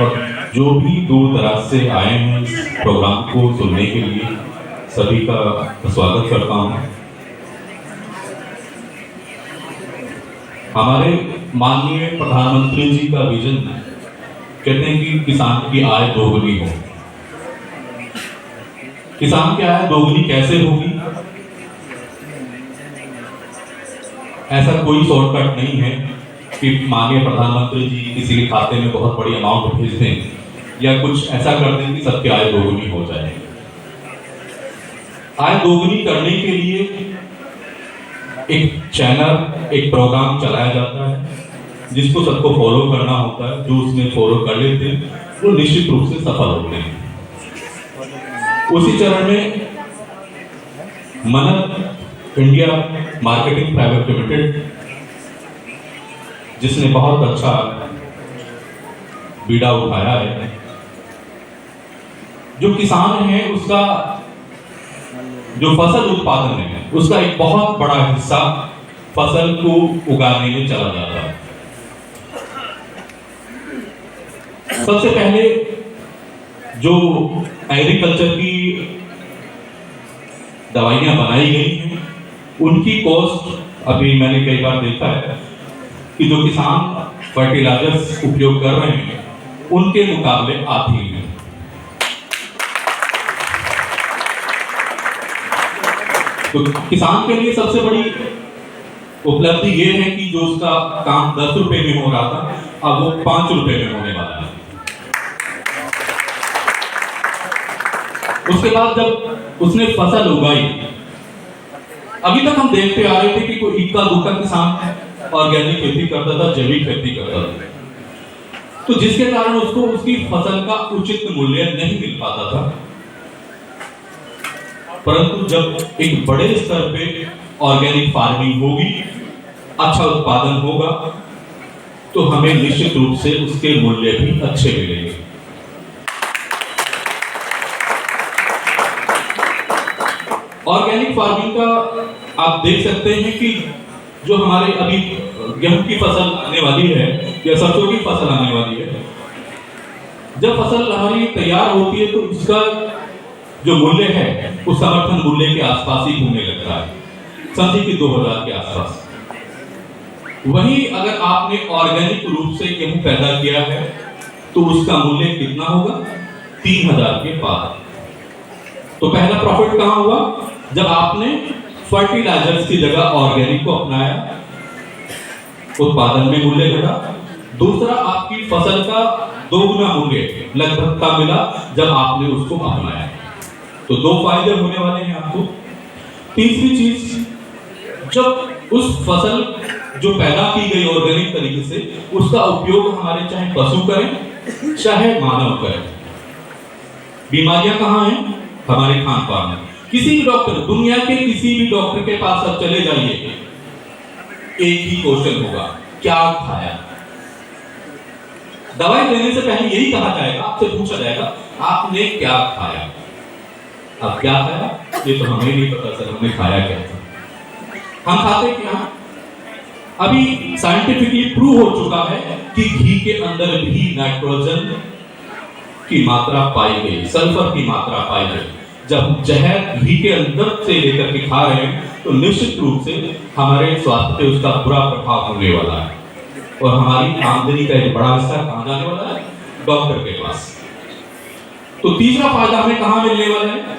और जो भी दूर दराज से आए हैं इस प्रोग्राम को सुनने के लिए, सभी का स्वागत करता हूँ। हमारे माननीय प्रधानमंत्री जी का विजन कहते हैं कि किसान की आय दोगुनी हो। किसान की आय दोगुनी कैसे होगी? ऐसा कोई शॉर्टकट नहीं है कि माननीय प्रधानमंत्री जी किसी के खाते में बहुत बड़ी अमाउंट भेज दें या कुछ ऐसा कर दें कि सबकी आय दोगुनी हो जाए। आय दोगुनी करने के लिए एक चैनल, एक प्रोग्राम चलाया जाता है जिसको सबको फॉलो करना होता है। जो उसमें फॉलो कर लेते हैं वो निश्चित रूप से सफल होते हैं। उसी चरण में मनत इंडिया मार्केटिंग प्राइवेट लिमिटेड, जिसने बहुत अच्छा बीड़ा उठाया है, जो किसान है उसका जो फसल उत्पादन है उसका एक बहुत बड़ा हिस्सा फसल को उगाने में चला जाता है। सबसे पहले जो एग्रीकल्चर की दवाइयां बनाई गई हैं उनकी कॉस्ट अभी मैंने कई बार देखा है कि जो किसान फर्टिलाइजर्स उपयोग कर रहे हैं उनके मुकाबले आधी है। तो किसान के लिए सबसे बड़ी उपलब्धि ये है कि जो उसका काम 10 रुपए में हो रहा था अब वो 5 रुपए में होने वाला है। उसके बाद जब उसने फसल उगाई, अभी तक हम देखते आ रहे थे कि कोई इक्का दुक्का किसान ऑर्गेनिक खेती करता था, जैविक खेती करता था, तो जिसके कारण उसको उसकी फसल का उचित मूल्य नहीं मिल पाता था। परंतु जब एक बड़े स्तर पे ऑर्गेनिक फार्मिंग होगी, अच्छा उत्पादन होगा, तो हमें निश्चित रूप से उसके मूल्य भी अच्छे मिलेंगे। ऑर्गेनिक फार्मिंग का आप देख सकते हैं कि जो हमारे अभी गेहूं की फसल आने वाली है या सरसों की फसल आने वाली है, जब फसल हमारी तैयार होती है तो उसका जो मूल्य है वो समर्थन मूल्य के आसपास ही घूमने लगता है, समझिए कि 2000 के आसपास। वहीं अगर आपने ऑर्गेनिक रूप से गेहूं पैदा किया है तो उसका मूल्य कितना होगा? 3000 के पार। तो पहला प्रॉफिट कहां हुआ? जब आपने फर्टिलाइजर्स की जगह ऑर्गेनिक को अपनाया, उत्पादन में मूल्य घटा। दूसरा, आपकी फसल का दोगुना मूल्य लगभग तब मिला जब आपने उसको अपनाया। तो 2 फायदे होने वाले हैं आपको। तीसरी चीज, जब उस फसल जो पैदा की गई ऑर्गेनिक तरीके से, उसका उपयोग हमारे चाहे पशु करें चाहे मानव करें, बीमारियां कहां हैं? हमारे खान पान में। किसी भी डॉक्टर, दुनिया के किसी भी डॉक्टर के पास आप चले जाइए, एक ही क्वेश्चन होगा, क्या खाया? दवाई देने से पहले यही कहा जाएगा, आपसे पूछा जाएगा आपने क्या खाया। अब क्या खाया ये तो हमें नहीं पता सर, हमने खाया क्या था। हम खाते क्या? अभी साइंटिफिकली प्रूव हो चुका है कि घी के अंदर भी नाइट्रोजन की मात्रा पाई गई, सल्फर की मात्रा पाई गई। जब जहर घी के अंदर से लेकर के खा रहे हैं तो निश्चित रूप से हमारे स्वास्थ्य पे उसका बुरा प्रभाव होने वाला है और हमारी आमदनी का एक बड़ा हिस्सा कहां जाने वाला है? डॉक्टर के पास। तो तीसरा फायदा हमें कहां मिलने वाला है?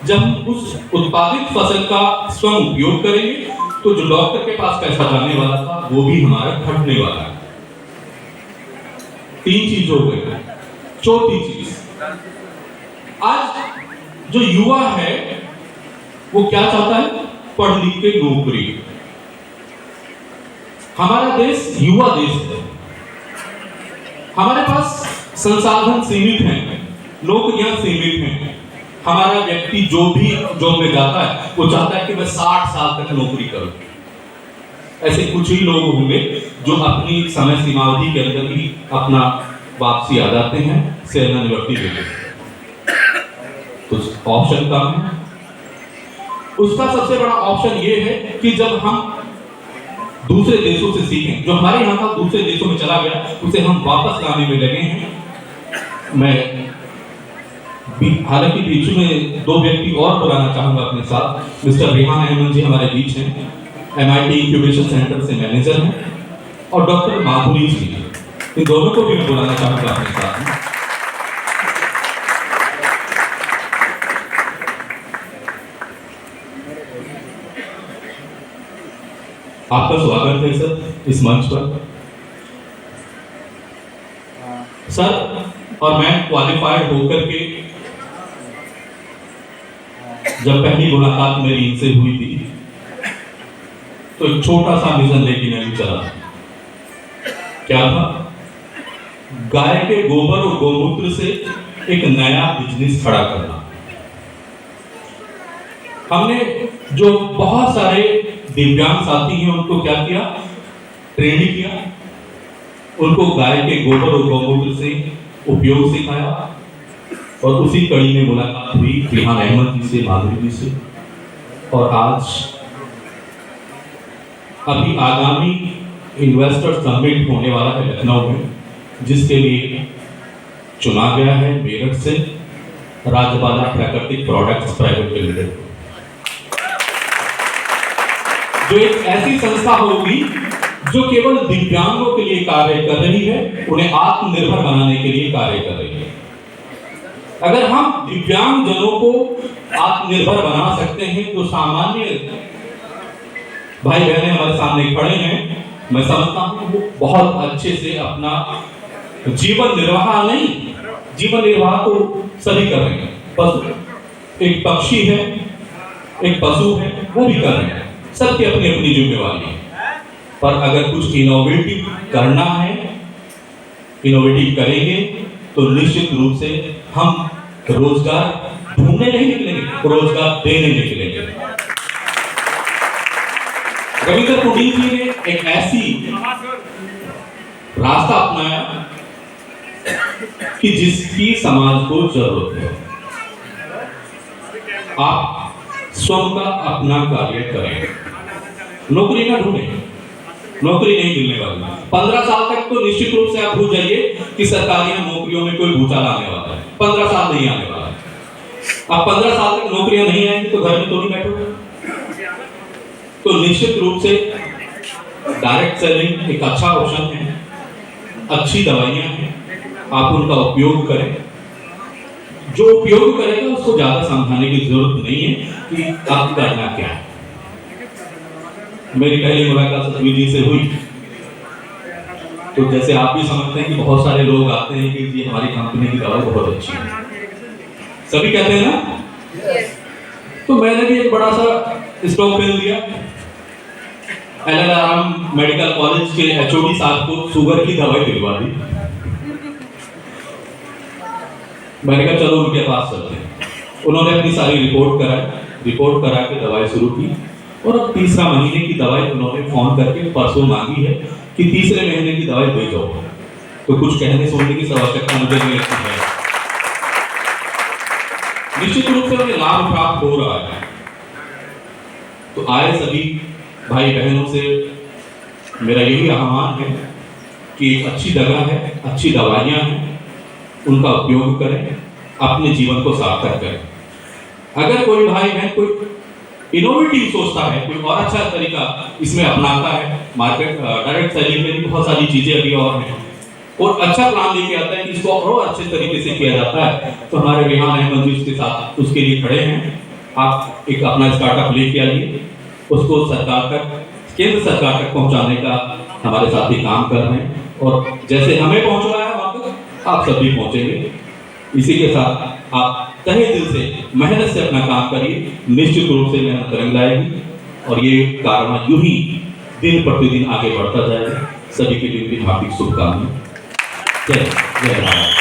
जब हम उस उत्पादित फसल का स्वयं उपयोग करेंगे तो जो डॉक्टर के पास पैसा जाने वाला था वो भी हमारा घटने वाला है। 3 चीज हो गई। चौथी चीज, आज जो युवा है वो क्या चाहता है? पढ़ लिख के नौकरी। हमारा देश युवा देश है, हमारे पास संसाधन सीमित हैं, नौकरियां सीमित हैं। हमारा व्यक्ति जो भी जॉब में जाता है वो चाहता है कि मैं 60 साल तक नौकरी करूं। ऐसे कुछ ही लोग होंगे जो अपनी समय सीमावधि के अंदर ही अपना वापसी आ जाते हैं, सेवानिवृत्ति देते हैं। तो ऑप्शन कम है। उसका सबसे बड़ा ऑप्शन ये है कि जब हम दूसरे देशों से सीखें, जो हमारे यहाँ का दूसरे देशों में चला गया उसे हम वापस लाने में लगे हैं। मैं हालांकि बीच में दो व्यक्ति और बुलाना चाहूंगा अपने साथ। मिस्टर रेहान अहमद जी हमारे बीच हैं, MIT इंक्यूबेशन सेंटर से मैनेजर हैं, और डॉक्टर माधुरी जी, इन दोनों को भी मैं बुलाना चाहूंगा अपने साथ। आपका स्वागत है सर इस मंच पर। सर, और मैं क्वालिफाइड होकर के जब पहली मुलाकात मेरी इनसे हुई थी तो एक छोटा सा मिशन लेके मैं भी चला। क्या था? गाय के गोबर और गोमूत्र से एक नया बिजनेस खड़ा करना। हमने जो बहुत सारे दिव्यांग साथी हैं उनको क्या किया, ट्रेनिंग किया, उनको गाय के गोबर और गोमूत्र से उपयोग सिखाया, और उसी कड़ी में मुलाकात हुई रेहान अहमद जी से, माधुरी जी से। और आज अभी आगामी इन्वेस्टर समिट होने वाला है लखनऊ में, जिसके लिए चुना गया है मेरठ से राजबाला प्राकृतिक प्रोडक्ट्स प्राइवेट लिमिटेड, जो एक ऐसी संस्था होगी जो केवल दिव्यांगों के लिए कार्य कर रही है, उन्हें आत्मनिर्भर बनाने के लिए कार्य कर रही है। अगर हम दिव्यांग जनों को आत्मनिर्भर बना सकते हैं तो सामान्य भाई बहनें हमारे सामने खड़े हैं, मैं समझता हूं वो बहुत अच्छे से अपना जीवन निर्वाह नहीं, जीवन निर्वाह तो सभी कर रहे हैं, बस एक पक्षी है, एक पशु है, वो भी कर रहे हैं, सबकी अपनी अपनी जिम्मेवारी है। पर अगर कुछ इनोवेटिव करना है, इनोवेटिव करेंगे तो निश्चित रूप से हम रोजगार ढूंढने नहीं निकलेंगे, रोजगार देने निकलेंगे। रविंद्र पुडीन जी ने एक ऐसी रास्ता अपनाया कि जिसकी समाज को जरूरत है। आप स्वयं का अपना कार्य करें, नौकरी ना ढूंढें, नौकरी नहीं मिलने वाली। 15 साल तक तो निश्चित रूप से आप भूल जाइए कि सरकारी नौकरियों में कोई भूचाल आने वाला है, 15 साल नहीं आने वाला है। अब 15 साल तक नौकरियां नहीं आएंगी तो घर में तो नहीं बैठोगे। तो निश्चित रूप से डायरेक्ट सेलिंग एक अच्छा ऑप्शन है, अच्छी दवाइयां हैं, आप उनका उपयोग करें। जो उपयोग करेगा उसको ज्यादा समझाने की जरूरत नहीं है कि आप करना क्या है। मेरी पहली मुलाकात सतवी जी से हुई तो जैसे आप भी समझते हैं कि बहुत सारे लोग आते हैं कि जी हमारी कंपनी की दवाई बहुत अच्छी है, सभी कहते हैं ना। तो मैंने भी एक बड़ा सा स्टॉक पेन लिया, LLRM मेडिकल कॉलेज के HOD साहब को शुगर की दवाई दिलवा दी। मैंने कहा चलो उनके पास चलते हैं। उन्होंने अपनी सारी रिपोर्ट कराई, रिपोर्ट करा के दवाई शुरू की, और अब तीसरा महीने की दवाई उन्होंने फोन करके परसों मांगी है कि तीसरे महीने की दवाई दे जाओ। तो कुछ कहने सुनने की आवश्यकता मुझे नहीं लगती है। निश्चित रूप से उन्हें लाभ प्राप्त हो रहा है। तो आए सभी भाई बहनों से मेरा यही आह्वान है कि एक अच्छी जगह है, अच्छी दवाइयां हैं, उनका उपयोग करें, अपने जीवन को सार्थक करें। अगर कोई भाई बहन कोई इनोवेटिव सोचता है, कोई और अच्छा तरीका इसमें अपनाता है, मार्केट डायरेक्ट सेलिंग में भी बहुत सारी चीजें अभी और हैं, और अच्छा प्लान लेके आता है कि इसको और अच्छे तरीके से किया जाता है, तो हमारे रेहान अहमद जी उसके साथ उसके लिए खड़े हैं। आप एक अपना स्टार्टअप लेके आइए, उसको सरकार तक, केंद्र सरकार तक पहुंचाने का हमारे साथी काम कर रहे हैं, और जैसे हमें पहुंच रहा है वहां तक आप सभी पहुंचेंगे। इसी के साथ आप तहे दिल से मेहनत से अपना काम करिए, निश्चित रूप से मेहनत रंग लाएगी, और ये कारवां यूं ही दिन प्रतिदिन आगे बढ़ता जाएगा। सभी के लिए हार्दिक शुभकामनाएं। जय भारत।